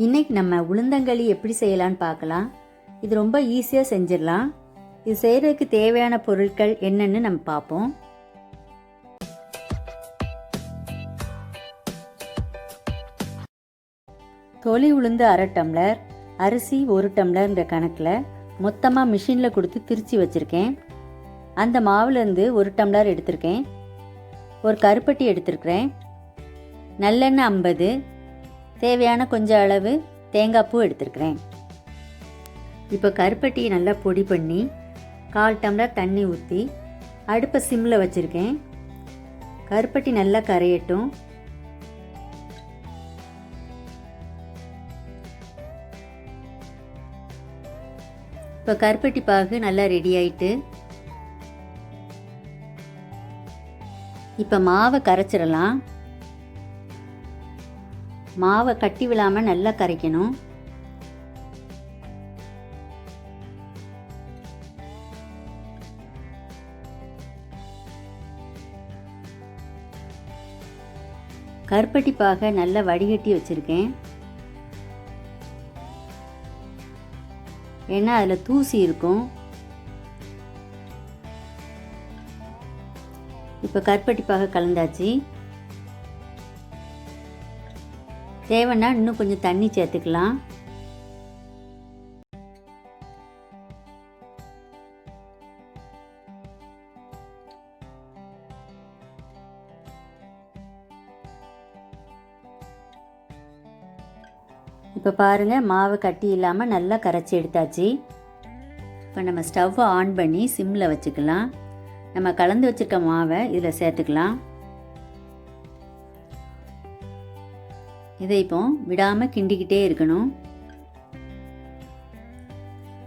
இன்றைக்கி நம்ம உளுந்தங்களி எப்படி செய்யலான்னு பார்க்கலாம். இது ரொம்ப ஈஸியாக செஞ்சிடலாம். இது செய்கிறதுக்கு தேவையான பொருட்கள் என்னென்னு நம்ம பார்ப்போம். தொளி உளுந்து 1/2 டம்ளர், அரிசி 1 டம்ளர்ன்ற கணக்கில் மொத்தமாக மிஷினில் கொடுத்து திரித்து வச்சுருக்கேன். அந்த மாவுலேருந்து 1 டம்ளர் எடுத்திருக்கேன். ஒரு கருப்பட்டி எடுத்திருக்கிறேன். நல்லெண்ணெய் 50, தேவையான கொஞ்சம் அளவு தேங்காய் பூ எடுத்துருக்கிறேன். இப்போ கருப்பட்டியை நல்லா பொடி பண்ணி 1/4 டம்ளர் தண்ணி ஊற்றி அடுப்பை சிம்மில் வச்சுருக்கேன். கருப்பட்டி நல்லா கரையட்டும். இப்போ கருப்பட்டி பாகு நல்லா ரெடி ஆயிட்டு, இப்போ மாவை கரைச்சிடலாம். மாவை கட்டி விழாமல் நல்லா கரைக்கணும். கருப்பட்டி பாகை நல்லா வடிகட்டி வச்சுருக்கேன். ஏன்னா அதில் தூசி இருக்கும். இப்போ கருப்பட்டி பாகை கலந்தாச்சு. தேவைன்னா இன்னும் கொஞ்சம் தண்ணி சேர்த்துக்கலாம். இப்போ பாருங்கள், மாவு கட்டி இல்லாமல் நல்லா கரைச்சி எடுத்தாச்சு. இப்போ நம்ம ஸ்டவ்வை ஆன் பண்ணி சிம்மில் வச்சுக்கலாம். நம்ம கலந்து வச்சுருக்க மாவை இதில் சேர்த்துக்கலாம். இதை இப்போ விடாமல் கிண்டிக்கிட்டே இருக்கணும்.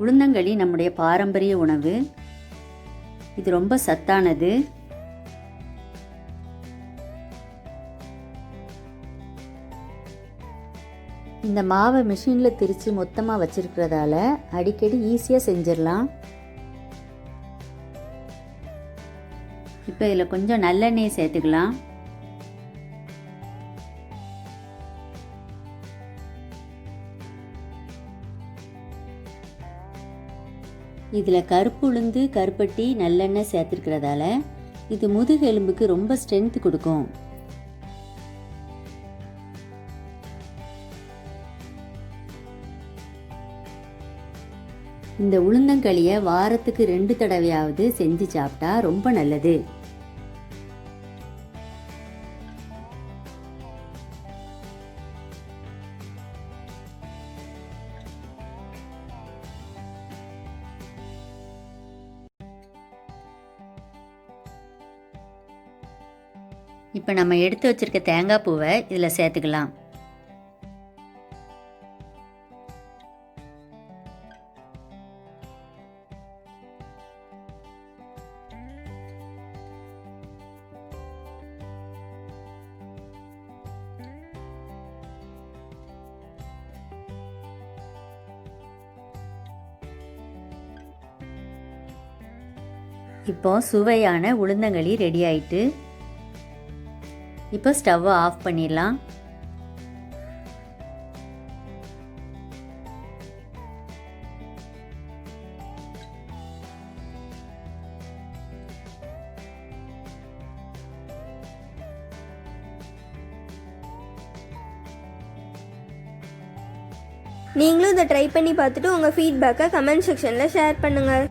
உளுந்தங்களி நம்முடைய பாரம்பரிய உணவு. இது ரொம்ப சத்தானது. இந்த மாவை மிஷினில் திரித்து மொத்தமாக வச்சுருக்கிறதால அடிக்கடி ஈஸியாக செஞ்சிடலாம். இப்போ இதில் கொஞ்சம் நல்லெண்ணெய் சேர்த்துக்கலாம். இதில் கருப்பு உளுந்து, கருப்பட்டி, நல்லெண்ணெய் சேர்த்துருக்கிறதால இது முதுகெலும்புக்கு ரொம்ப ஸ்ட்ரென்த் கொடுக்கும். இந்த உளுந்தங்களியை வாரத்துக்கு 2 தடவையாவது செஞ்சு சாப்பிட்டா ரொம்ப நல்லது. இப்போ நம்ம எடுத்து வச்சிருக்க தேங்காய் பூவை இதில் சேர்த்துக்கலாம். இப்போ சுவையான உளுந்தங்களி ரெடி ஆயிட்டு. இப்போ ஸ்டவ்வை ஆஃப் பண்ணிடலாம். நீங்களும் இதை ட்ரை பண்ணி பார்த்துட்டு உங்கள் ஃபீட்பேக்கை கமெண்ட் செக்ஷனில் ஷேர் பண்ணுங்கள்.